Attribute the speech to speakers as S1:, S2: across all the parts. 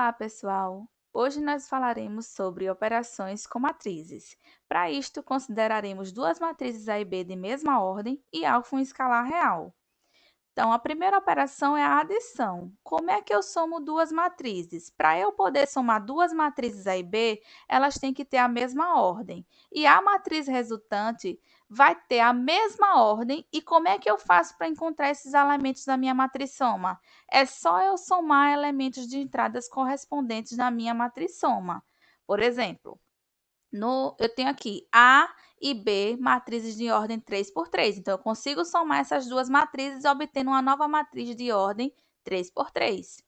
S1: Olá, pessoal! Hoje nós falaremos sobre operações com matrizes. Para isto, consideraremos duas matrizes A e B de mesma ordem e alfa um escalar real. Então, a primeira operação é a adição. Como é que eu somo duas matrizes? Para eu poder somar duas matrizes A e B, elas têm que ter a mesma ordem. E a matriz resultante vai ter a mesma ordem. E como é que eu faço para encontrar esses elementos da minha matriz soma? É só eu somar elementos de entradas correspondentes na minha matriz soma. Por exemplo, eu tenho aqui A e B, matrizes de ordem 3 por 3. Então, eu consigo somar essas duas matrizes, obtendo uma nova matriz de ordem 3 por 3.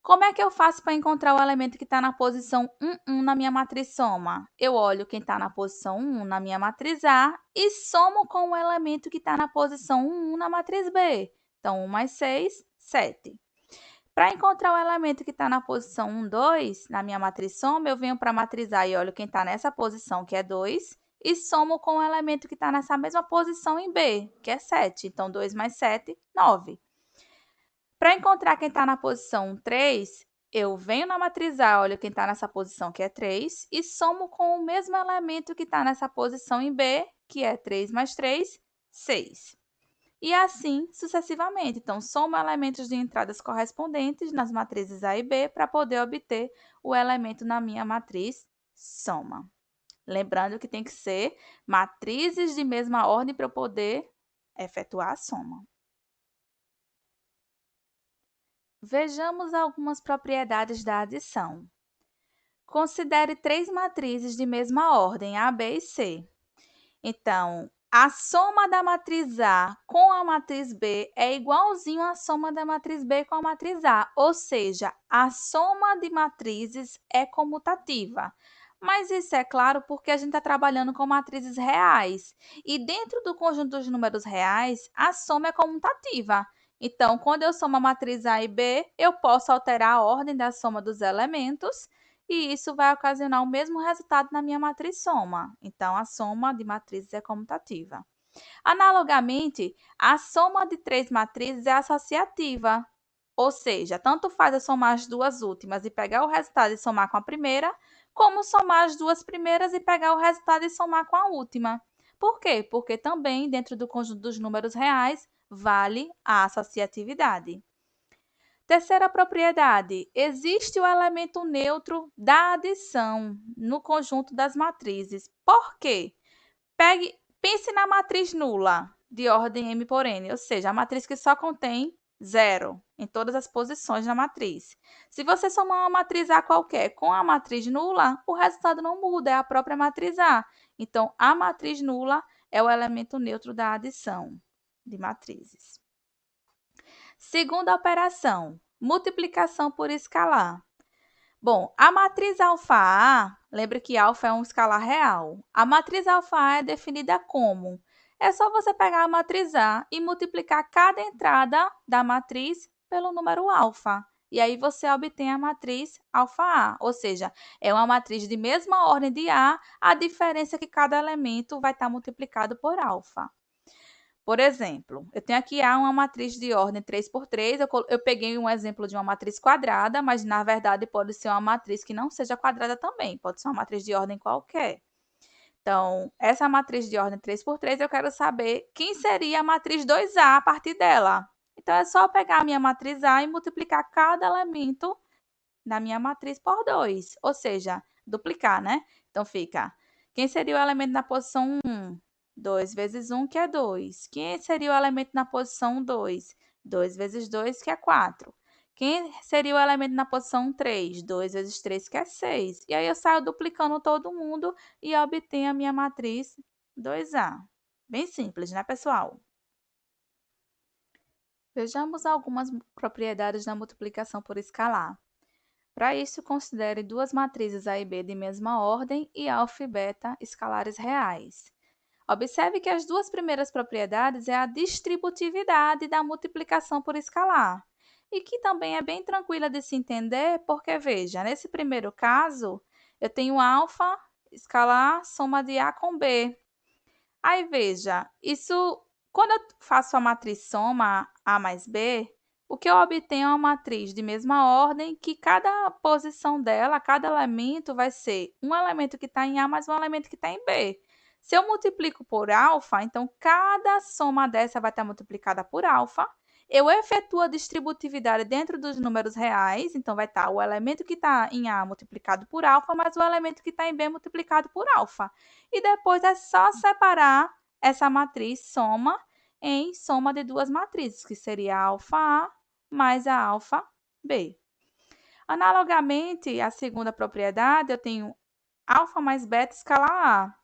S1: Como é que eu faço para encontrar o elemento que está na posição 1, 1 na minha matriz soma? Eu olho quem está na posição 1 na minha matriz A e somo com o elemento que está na posição 1, 1 na matriz B. Então, 1 mais 6, 7. Para encontrar o elemento que está na posição 1, 2, na minha matriz soma, eu venho para a matriz A e olho quem está nessa posição, que é 2, e somo com o elemento que está nessa mesma posição em B, que é 7. Então, 2 mais 7, 9. Para encontrar quem está na posição 3, eu venho na matriz A, olho quem está nessa posição, que é 3, e somo com o mesmo elemento que está nessa posição em B, que é 3 mais 3, 6. E assim sucessivamente. Então, somo elementos de entradas correspondentes nas matrizes A e B para poder obter o elemento na minha matriz soma. Lembrando que tem que ser matrizes de mesma ordem para eu poder efetuar a soma. Vejamos algumas propriedades da adição. Considere três matrizes de mesma ordem, A, B e C. Então, a soma da matriz A com a matriz B é igualzinho à soma da matriz B com a matriz A, ou seja, a soma de matrizes é comutativa. Mas isso é claro porque a gente está trabalhando com matrizes reais. E dentro do conjunto dos números reais, a soma é comutativa. Então, quando eu somo a matriz A e B, eu posso alterar a ordem da soma dos elementos e isso vai ocasionar o mesmo resultado na minha matriz soma. Então, a soma de matrizes é comutativa. Analogamente, a soma de três matrizes é associativa, ou seja, tanto faz eu somar as duas últimas e pegar o resultado e somar com a primeira, como somar as duas primeiras e pegar o resultado e somar com a última. Por quê? Porque também, dentro do conjunto dos números reais, vale a associatividade. Terceira propriedade, existe o elemento neutro da adição no conjunto das matrizes. Por quê? Pense na matriz nula de ordem M por N, ou seja, a matriz que só contém zero em todas as posições da matriz. Se você somar uma matriz A qualquer com a matriz nula, o resultado não muda, é a própria matriz A. Então, a matriz nula é o elemento neutro da adição de matrizes. Segunda operação, multiplicação por escalar. Bom, a matriz alfa A, lembre que alfa é um escalar real. A matriz alfa A é definida como? É só você pegar a matriz A e multiplicar cada entrada da matriz pelo número alfa. E aí você obtém a matriz alfa A, ou seja, é uma matriz de mesma ordem de a diferença é que cada elemento vai estar multiplicado por alfa. Por exemplo, eu tenho aqui A uma matriz de ordem 3 por 3. Eu peguei um exemplo de uma matriz quadrada, mas na verdade pode ser uma matriz que não seja quadrada também, pode ser uma matriz de ordem qualquer. Então, essa matriz de ordem 3 por 3, eu quero saber quem seria a matriz 2A a partir dela. Então, é só pegar a minha matriz A e multiplicar cada elemento da minha matriz por 2, ou seja, duplicar, né? Então, fica, quem seria o elemento na posição 1? 2 vezes 1, que é 2. Quem seria o elemento na posição 2? 2 vezes 2, que é 4. Quem seria o elemento na posição 3? 2 vezes 3, que é 6. E aí eu saio duplicando todo mundo e obtenho a minha matriz 2A. Bem simples, né, pessoal? Vejamos algumas propriedades da multiplicação por escalar. Para isso, considere duas matrizes A e B de mesma ordem e alfa e beta escalares reais. Observe que as duas primeiras propriedades é a distributividade da multiplicação por escalar, e que também é bem tranquila de se entender, porque, veja, nesse primeiro caso, eu tenho alfa escalar soma de A com B. Aí, veja, quando eu faço a matriz soma A mais B, o que eu obtenho é uma matriz de mesma ordem que cada posição dela, cada elemento vai ser um elemento que está em A mais um elemento que está em B. Se eu multiplico por alfa, então cada soma dessa vai estar multiplicada por alfa. Eu efetuo a distributividade dentro dos números reais, então vai estar o elemento que está em A multiplicado por alfa, mais o elemento que está em B multiplicado por alfa. E depois é só separar essa matriz soma em soma de duas matrizes, que seria a alfa A mais a alfa B. Analogamente, a segunda propriedade, eu tenho alfa mais beta escalar A.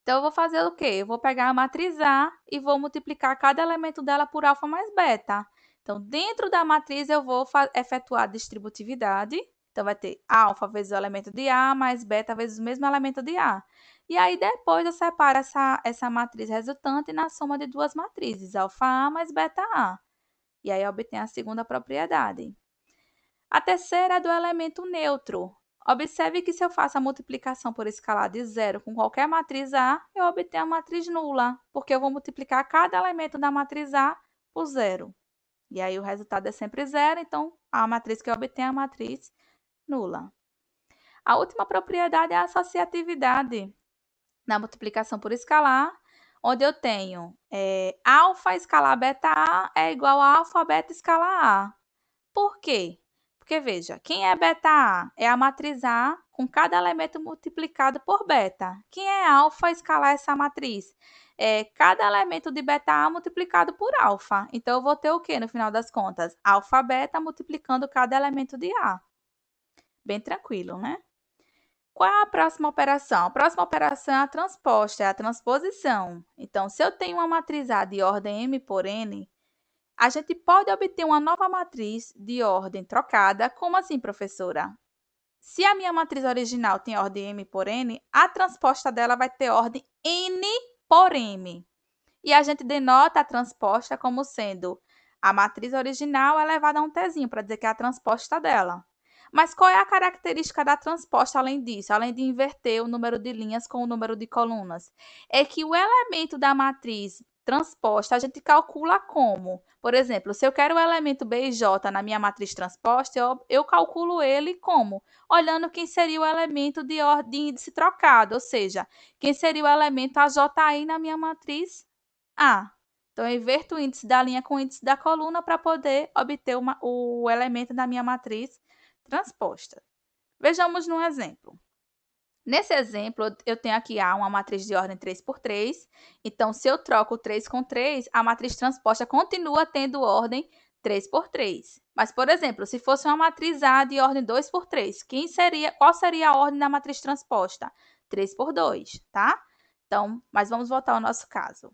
S1: Então, eu vou fazer o quê? Eu vou pegar a matriz A e vou multiplicar cada elemento dela por alfa mais beta. Então, dentro da matriz, eu vou efetuar a distributividade. Então, vai ter alfa vezes o elemento de A mais beta vezes o mesmo elemento de A. E aí, depois, eu separo essa matriz resultante na soma de duas matrizes, alfa A mais beta A. E aí, eu obtenho a segunda propriedade. A terceira é do elemento neutro. Observe que se eu faço a multiplicação por escalar de zero com qualquer matriz A, eu obtenho a matriz nula, porque eu vou multiplicar cada elemento da matriz A por zero. E aí o resultado é sempre zero, então a matriz que eu obtenho é a matriz nula. A última propriedade é a associatividade na multiplicação por escalar, onde eu tenho alfa escalar beta A é igual a alfa beta escalar A. Por quê? Porque, veja, quem é beta A? É a matriz A com cada elemento multiplicado por beta. Quem é alfa escalar essa matriz? É cada elemento de beta A multiplicado por alfa. Então, eu vou ter o quê no final das contas? Alfa beta multiplicando cada elemento de A. Bem tranquilo, né? Qual é a próxima operação? A próxima operação é a transposta, é a transposição. Então, se eu tenho uma matriz A de ordem M por N, a gente pode obter uma nova matriz de ordem trocada. Como assim, professora? Se a minha matriz original tem ordem M por N, a transposta dela vai ter ordem N por M. E a gente denota a transposta como sendo a matriz original elevada a um tzinho, para dizer que é a transposta dela. Mas qual é a característica da transposta além disso? Além de inverter o número de linhas com o número de colunas? É que o elemento da matriz transposta a gente calcula como? Por exemplo, se eu quero o elemento B e J na minha matriz transposta, eu calculo ele como? Olhando quem seria o elemento de índice trocado, ou seja, quem seria o elemento AJI na minha matriz A. Então, eu inverto o índice da linha com o índice da coluna para poder obter o elemento da minha matriz transposta. Vejamos num exemplo. Nesse exemplo, eu tenho aqui A, uma matriz de ordem 3 por 3. Então, se eu troco 3 com 3, a matriz transposta continua tendo ordem 3 por 3. Mas, por exemplo, se fosse uma matriz A de ordem 2 por 3, qual seria a ordem da matriz transposta? 3 por 2, tá? Então, mas vamos voltar ao nosso caso.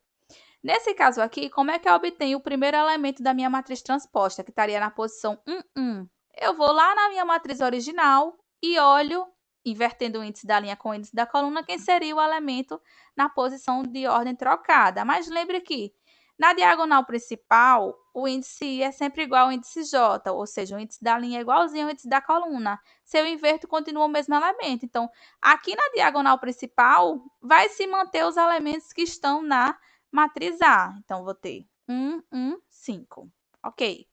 S1: Nesse caso aqui, como é que eu obtenho o primeiro elemento da minha matriz transposta, que estaria na posição 1, 1? Eu vou lá na minha matriz original e olho, invertendo o índice da linha com o índice da coluna, quem seria o elemento na posição de ordem trocada. Mas lembre que na diagonal principal, o índice I é sempre igual ao índice J, ou seja, o índice da linha é igualzinho ao índice da coluna. Se eu inverto, continua o mesmo elemento. Então, aqui na diagonal principal, vai se manter os elementos que estão na matriz A. Então, vou ter 1, 1, 5. Ok.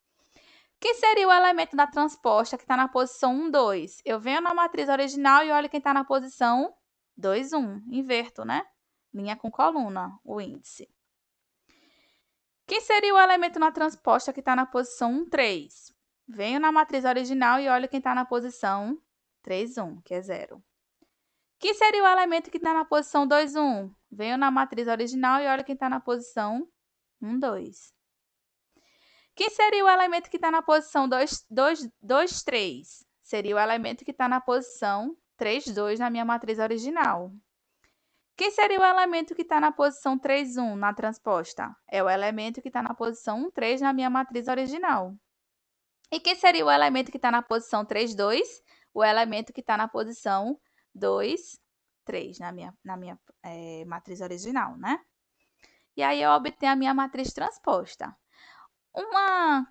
S1: Quem seria o elemento da transposta que está na posição 1, 2? Eu venho na matriz original e olho quem está na posição 2, 1. Inverto, né? Linha com coluna, o índice. Quem seria o elemento na transposta que está na posição 1, 3? Venho na matriz original e olho quem está na posição 3, 1, que é 0. Quem seria o elemento que está na posição 2, 1? Venho na matriz original e olho quem está na posição 1, 2. Quem seria o elemento que está na posição 2, 3? Seria o elemento que está na posição 3, 2 na minha matriz original. Quem seria o elemento que está na posição 3, 1 na transposta? É o elemento que está na posição 1, 3 na minha matriz original. E quem seria o elemento que está na posição 3, 2? O elemento que está na posição 2, 3 na minha matriz original, né? E aí eu obtenho a minha matriz transposta. Uma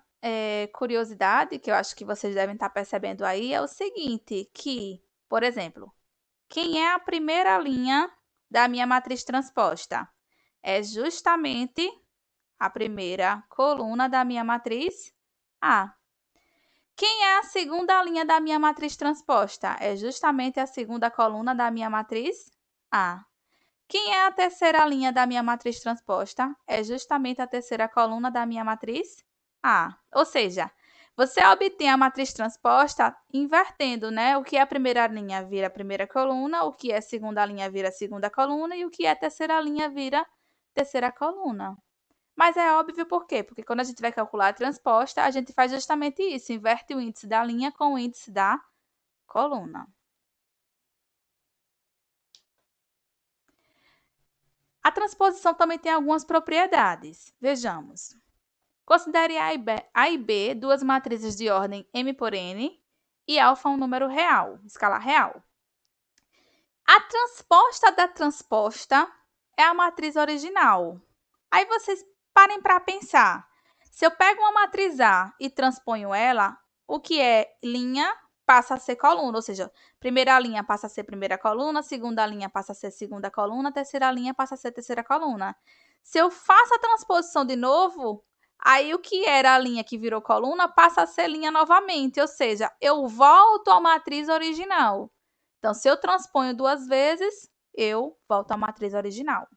S1: curiosidade que eu acho que vocês devem estar percebendo aí é o seguinte, que, por exemplo, quem é a primeira linha da minha matriz transposta? É justamente a primeira coluna da minha matriz A. Quem é a segunda linha da minha matriz transposta? É justamente a segunda coluna da minha matriz A. Quem é a terceira linha da minha matriz transposta? É justamente a terceira coluna da minha matriz A. Ou seja, você obtém a matriz transposta invertendo, né? O que é a primeira linha vira a primeira coluna, o que é a segunda linha vira a segunda coluna e o que é a terceira linha vira terceira coluna. Mas é óbvio por quê? Porque quando a gente vai calcular a transposta, a gente faz justamente isso, inverte o índice da linha com o índice da coluna. A transposição também tem algumas propriedades. Vejamos. Considere A e B duas matrizes de ordem m por n e alfa um número real, escalar real. A transposta da transposta é a matriz original. Aí vocês parem para pensar. Se eu pego uma matriz A e transponho ela, o que é linha passa a ser coluna, ou seja, primeira linha passa a ser primeira coluna, segunda linha passa a ser segunda coluna, terceira linha passa a ser terceira coluna. Se eu faço a transposição de novo, aí o que era a linha que virou coluna passa a ser linha novamente, ou seja, eu volto à matriz original. Então, se eu transponho duas vezes, eu volto à matriz original.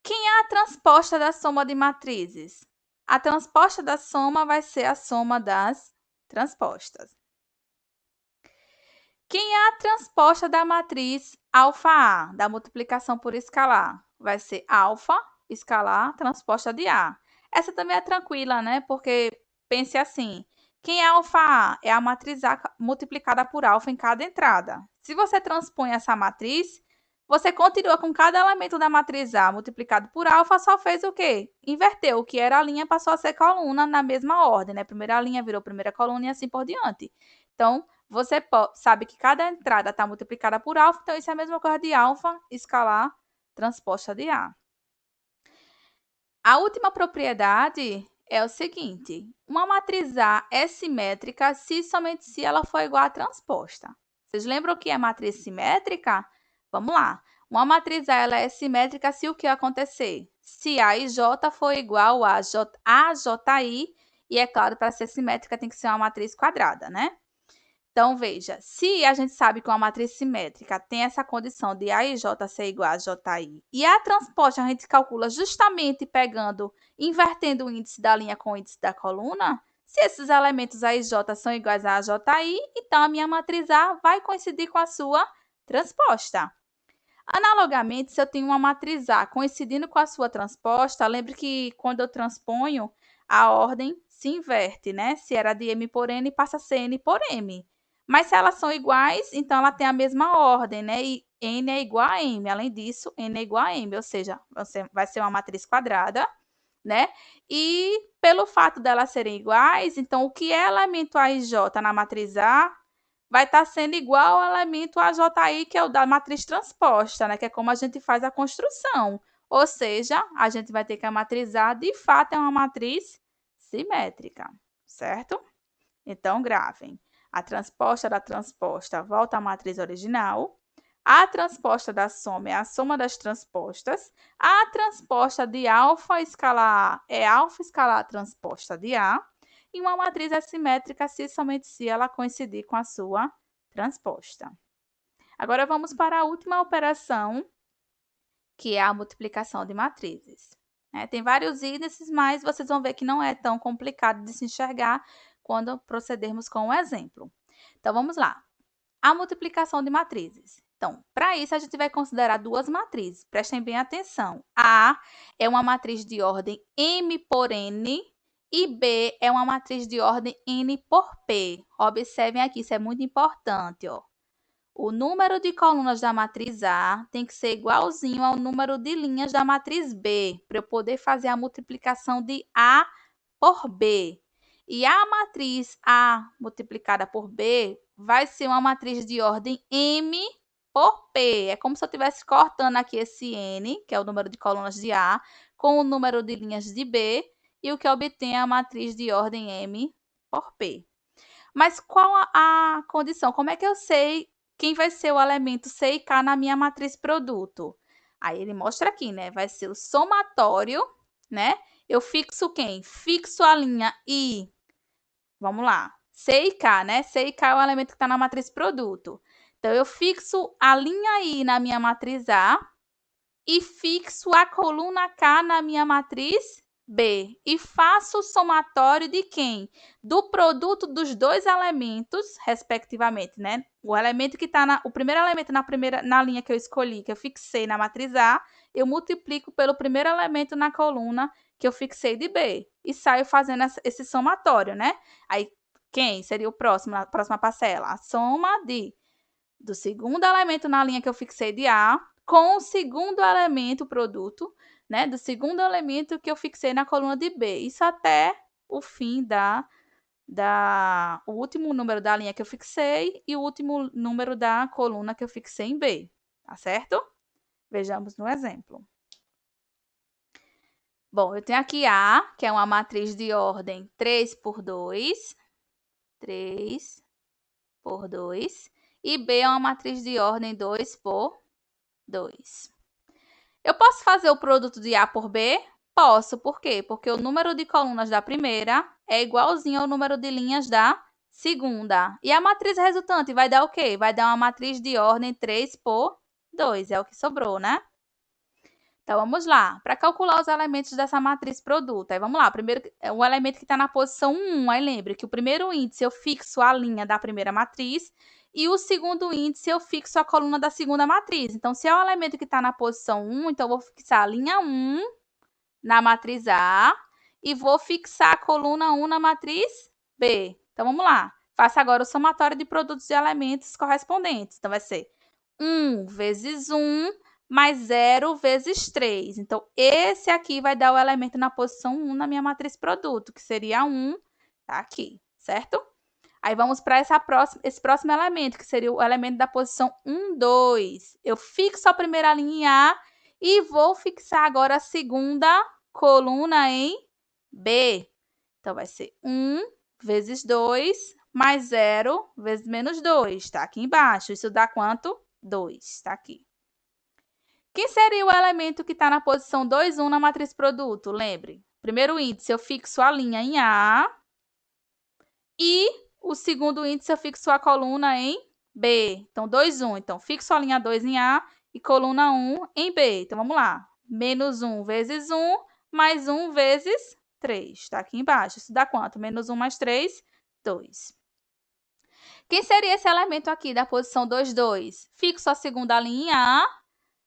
S1: Quem é a transposta da soma de matrizes? A transposta da soma vai ser a soma das transpostas. Quem é a transposta da matriz alfa-A, da multiplicação por escalar? Vai ser alfa, escalar, transposta de A. Essa também é tranquila, né? Porque pense assim, quem é alfa-A? É a matriz A multiplicada por alfa em cada entrada. Se você transpõe essa matriz, você continua com cada elemento da matriz A multiplicado por alfa, só fez o quê? Inverteu. O que era a linha passou a ser coluna na mesma ordem, né? Primeira linha virou primeira coluna e assim por diante. Então, você sabe que cada entrada está multiplicada por alfa, então isso é a mesma coisa de alfa, escalar, transposta de A. A última propriedade é o seguinte, uma matriz A é simétrica se e somente se ela for igual à transposta. Vocês lembram o que é matriz simétrica? Vamos lá. Uma matriz A ela é simétrica se o que acontecer? Se A e J for igual a JI, e é claro, para ser simétrica tem que ser uma matriz quadrada, né? Então, veja, se a gente sabe que uma matriz simétrica tem essa condição de A e J ser igual a JI, e a transposta a gente calcula justamente invertendo o índice da linha com o índice da coluna, se esses elementos A e J são iguais a JI, então a minha matriz A vai coincidir com a sua transposta. Analogamente, se eu tenho uma matriz A coincidindo com a sua transposta, lembre que quando eu transponho, a ordem se inverte, né? Se era de M por N, passa a ser N por M. Mas se elas são iguais, então ela tem a mesma ordem, né? E N é igual a M. Além disso, N é igual a M, ou seja, vai ser uma matriz quadrada, né? E pelo fato delas serem iguais, então o que é elemento A e J na matriz A vai estar sendo igual ao elemento AJI, que é o da matriz transposta, né? Que é como a gente faz a construção. Ou seja, a gente vai ter que a matriz A, de fato, é uma matriz simétrica, certo? Então, gravem. A transposta da transposta volta à matriz original. A transposta da soma é a soma das transpostas. A transposta de alfa escalar A é alfa escalar transposta de A. E uma matriz é simétrica se somente se ela coincidir com a sua transposta. Agora, vamos para a última operação, que é a multiplicação de matrizes. Tem vários índices, mas vocês vão ver que não é tão complicado de se enxergar quando procedermos com o exemplo. Então, vamos lá. A multiplicação de matrizes. Então, para isso, a gente vai considerar duas matrizes. Prestem bem atenção. A é uma matriz de ordem M por N e B é uma matriz de ordem N por P. Observem aqui, isso é muito importante, ó. O número de colunas da matriz A tem que ser igualzinho ao número de linhas da matriz B, para eu poder fazer a multiplicação de A por B. E a matriz A multiplicada por B vai ser uma matriz de ordem M por P. É como se eu estivesse cortando aqui esse N, que é o número de colunas de A, com o número de linhas de B, e o que obtém é a matriz de ordem M por P. Mas qual a condição? Como é que eu sei quem vai ser o elemento C e K na minha matriz produto? Aí ele mostra aqui, né? Vai ser o somatório né? Eu fixo quem? Fixo a linha I. Vamos lá. C e K, né? C e K é o elemento que está na matriz produto. Então, eu fixo a linha I na minha matriz A e fixo a coluna K na minha matriz B. E faço o somatório de quem? Do produto dos dois elementos, respectivamente, né? O elemento que está o primeiro elemento na linha que eu escolhi, que eu fixei na matriz A, eu multiplico pelo primeiro elemento na coluna que eu fixei de B. E saio fazendo esse somatório, né? Aí, quem seria a próxima parcela? A soma do segundo elemento na linha que eu fixei de A com o segundo elemento, produto, né, do segundo elemento que eu fixei na coluna de B. Isso até o fim o último número da linha que eu fixei e o último número da coluna que eu fixei em B, tá certo? Vejamos no exemplo. Bom, eu tenho aqui A, que é uma matriz de ordem 3 por 2, 3 por 2, e B é uma matriz de ordem 2 por 2. Eu posso fazer o produto de A por B? Posso. Por quê? Porque o número de colunas da primeira é igualzinho ao número de linhas da segunda. E a matriz resultante vai dar o quê? Vai dar uma matriz de ordem 3 por 2. É o que sobrou, né? Então, vamos lá. Para calcular os elementos dessa matriz produto. Aí, vamos lá. Primeiro, o elemento que está na posição 1. Aí, lembre que o primeiro índice eu fixo a linha da primeira matriz e o segundo índice eu fixo a coluna da segunda matriz. Então, se é o elemento que está na posição 1, então eu vou fixar a linha 1 na matriz A e vou fixar a coluna 1 na matriz B. Então, vamos lá. Faça agora o somatório de produtos e elementos correspondentes. Então, vai ser 1 vezes 1 mais 0 vezes 3. Então, esse aqui vai dar o elemento na posição 1 na minha matriz produto, que seria 1, tá aqui, certo? Aí, vamos para esse próximo elemento, que seria o elemento da posição 1, 2. Eu fixo a primeira linha em A e vou fixar agora a segunda coluna em B. Então, vai ser 1 vezes 2 mais 0 vezes menos 2. Está aqui embaixo. Isso dá quanto? 2. Está aqui. Quem seria o elemento que está na posição 2, 1 na matriz produto? Lembre. Primeiro índice, eu fixo a linha em A. E o segundo índice, eu fixo a coluna em B. Então, 2, 1. Então, fixo a linha 2 em A e coluna 1 em B. Então, vamos lá. Menos 1 vezes 1 mais 1 vezes 3. Está aqui embaixo. Isso dá quanto? Menos 1 mais 3, 2. Quem seria esse elemento aqui da posição 2, 2? Fixo a segunda linha em A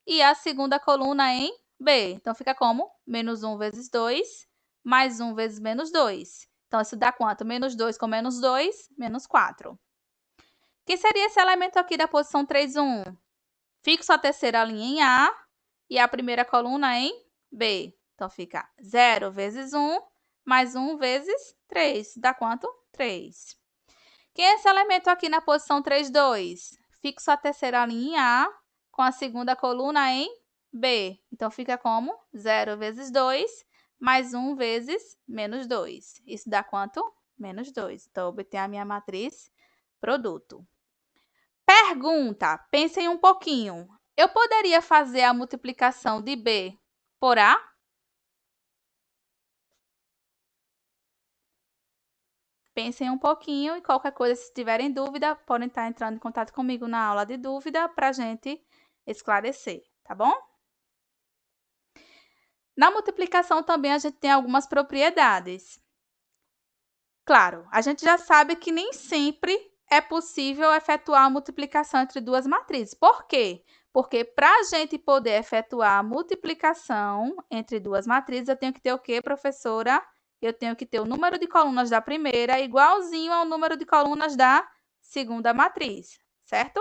S1: e a segunda coluna em B. Então, fica como? Menos 1 vezes 2, mais 1 vezes menos 2. Então, isso dá quanto? Menos 2 com menos 2, menos 4. Quem seria esse elemento aqui da posição 3, 1? Fixo a terceira linha em A e a primeira coluna em B. Então, fica 0 vezes 1, mais 1 vezes 3. Dá quanto? 3. Quem é esse elemento aqui na posição 3, 2? Fixo a terceira linha em A com a segunda coluna em B. Então, fica como? 0 vezes 2, mais 1 vezes menos 2. Isso dá quanto? Menos 2. Então, eu obtenho a minha matriz produto. Pergunta, pensem um pouquinho. Eu poderia fazer a multiplicação de B por A? Pensem um pouquinho e qualquer coisa, se tiverem dúvida, podem estar entrando em contato comigo na aula de dúvida para a gente esclarecer, tá bom? Na multiplicação também a gente tem algumas propriedades. Claro, a gente já sabe que nem sempre é possível efetuar a multiplicação entre duas matrizes. Por quê? Porque para a gente poder efetuar a multiplicação entre duas matrizes, eu tenho que ter o quê, professora? Eu tenho que ter o número de colunas da primeira igualzinho ao número de colunas da segunda matriz, certo?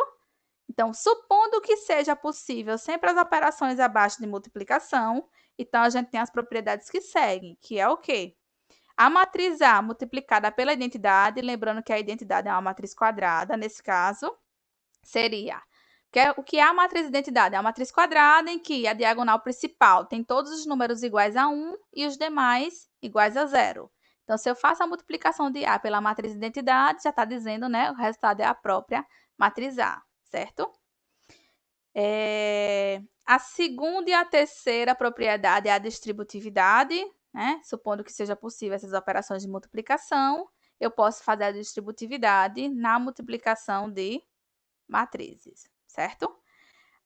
S1: Então, supondo que seja possível sempre as operações abaixo de multiplicação, então a gente tem as propriedades que seguem, que é o quê? A matriz A multiplicada pela identidade, lembrando que a identidade é uma matriz quadrada, nesse caso, seria... O que é a matriz identidade? É uma matriz quadrada em que a diagonal principal tem todos os números iguais a 1 e os demais iguais a 0. Então, se eu faço a multiplicação de A pela matriz identidade, já está dizendo, né? O resultado é a própria matriz A, certo? A segunda e a terceira propriedade é a distributividade. né? Supondo que seja possível essas operações de multiplicação, eu posso fazer a distributividade na multiplicação de matrizes, certo?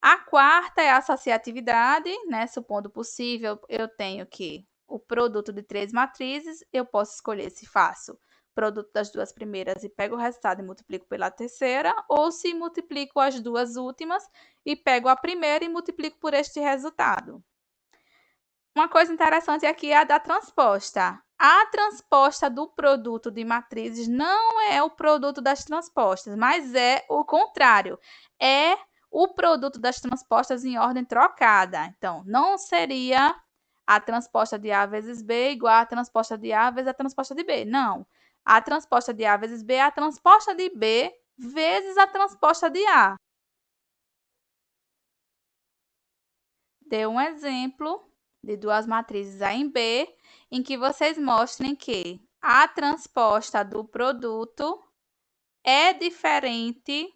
S1: A quarta é a associatividade, né? Supondo possível, eu tenho que o produto de 3 matrizes, eu posso escolher se faço produto das duas primeiras e pego o resultado e multiplico pela terceira, ou se multiplico as duas últimas e pego a primeira e multiplico por este resultado. Uma coisa interessante aqui é a da transposta. A transposta do produto de matrizes não é o produto das transpostas, mas é o contrário. É o produto das transpostas em ordem trocada. Então, não seria a transposta de A vezes B igual a transposta de A vezes a transposta de B. Não. A transposta de A vezes B é a transposta de B vezes a transposta de A. Dê um exemplo de duas matrizes A em B, em que vocês mostrem que a transposta do produto é diferente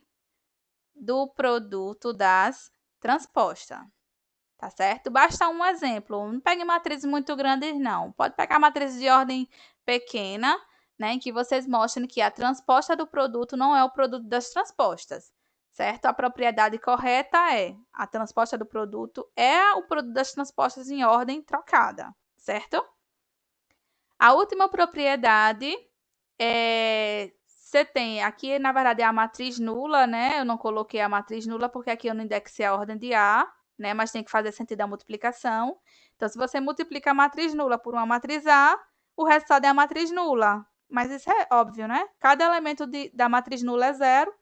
S1: do produto das transpostas. Tá certo? Basta um exemplo. Não pegue matrizes muito grandes, não. Pode pegar matrizes de ordem pequena, né, em que vocês mostrem que a transposta do produto não é o produto das transpostas, certo? A propriedade correta é a transposta do produto é o produto das transpostas em ordem trocada, certo? A última propriedade é você tem aqui, na verdade, é a matriz nula, né? Eu não coloquei a matriz nula porque aqui eu não indexei a ordem de A, né? Mas tem que fazer sentido a multiplicação. Então, se você multiplica a matriz nula por uma matriz A, o resultado é a matriz nula. Mas isso é óbvio, né? Cada elemento da matriz nula é zero.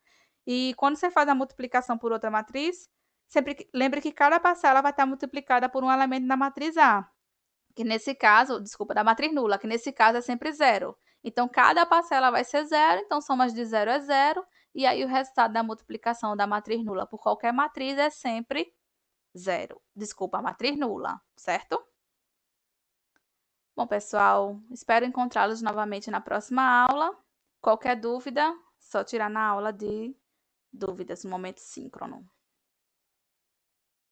S1: E quando você faz a multiplicação por outra matriz, lembre que cada parcela vai estar multiplicada por um elemento da matriz A. Que nesse caso, desculpa, da matriz nula, que nesse caso é sempre zero. Então, cada parcela vai ser zero, então somas de zero é zero, e aí o resultado da multiplicação da matriz nula por qualquer matriz é sempre zero. Desculpa, a matriz nula, certo? Bom, pessoal, espero encontrá-los novamente na próxima aula. Qualquer dúvida, só tirar na aula de dúvidas no momento síncrono.